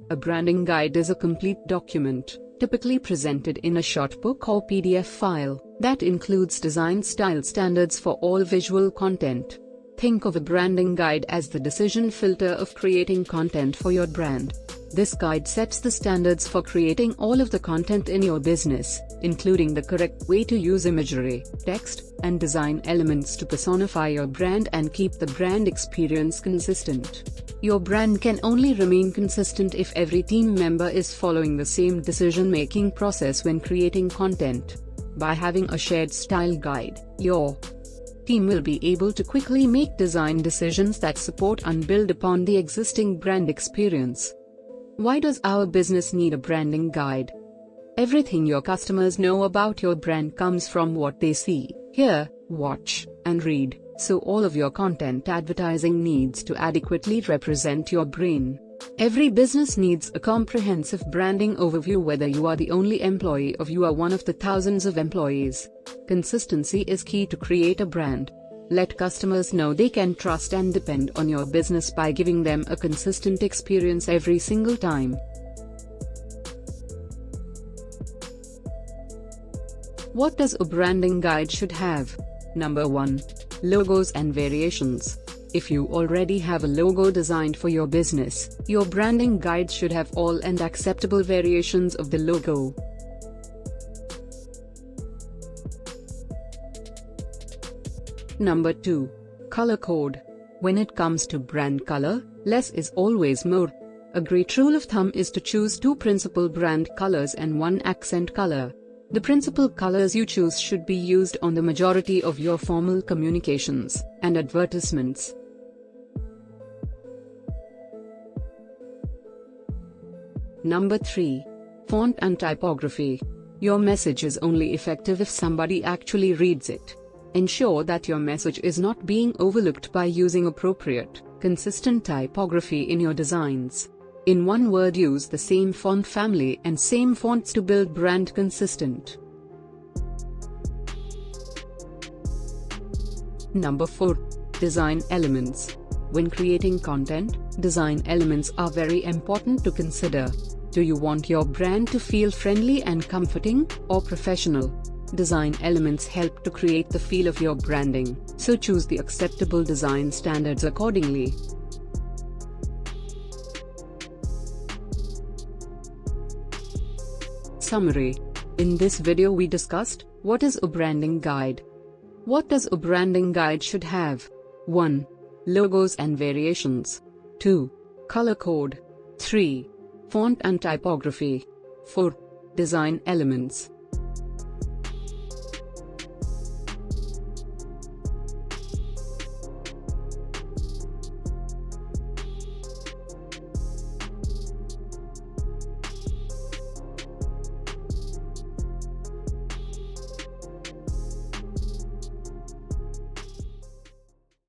A branding guide is a complete document, typically presented in a short book or PDF file, that includes design style standards for all visual content. Think of a branding guide as the decision filter of creating content for your brand. This guide sets the standards for creating all of the content in your business, including the correct way to use imagery, text, and design elements to personify your brand and keep the brand experience consistent. Your brand can only remain consistent if every team member is following the same decision-making process when creating content. By having a shared style guide, your team will be able to quickly make design decisions that support and build upon the existing brand experience. Why does our business need a branding guide? Everything your customers know about your brand comes from what they see, hear, watch, and read, so all of your content advertising needs to adequately represent your brand. Every business needs a comprehensive branding overview, whether you are the only employee or you are one of the thousands of employees. Consistency is key to create a brand. Let customers know they can trust and depend on your business by giving them a consistent experience every single time. What does a branding guide should have? Number 1. Logos and variations. If you already have a logo designed for your business, your branding guide should have all and acceptable variations of the logo. Number 2. Color code. When it comes to brand color, less is always more. A great rule of thumb is to choose 2 principal brand colors and 1 accent color. The principal colors you choose should be used on the majority of your formal communications and advertisements. Number 3. Font and typography. Your message is only effective if somebody actually reads it. Ensure that your message is not being overlooked by using appropriate, consistent typography in your designs. In one word, use the same font family and same fonts to build brand consistent. Number 4. Design elements. When creating content, design elements are very important to consider. Do you want your brand to feel friendly and comforting, or professional? Design elements help to create the feel of your branding, so choose the acceptable design standards accordingly. Summary. In this video we discussed, what is a branding guide? What does a branding guide should have? 1. Logos and variations. 2. Color code. 3. Font and typography. 4. Design elements.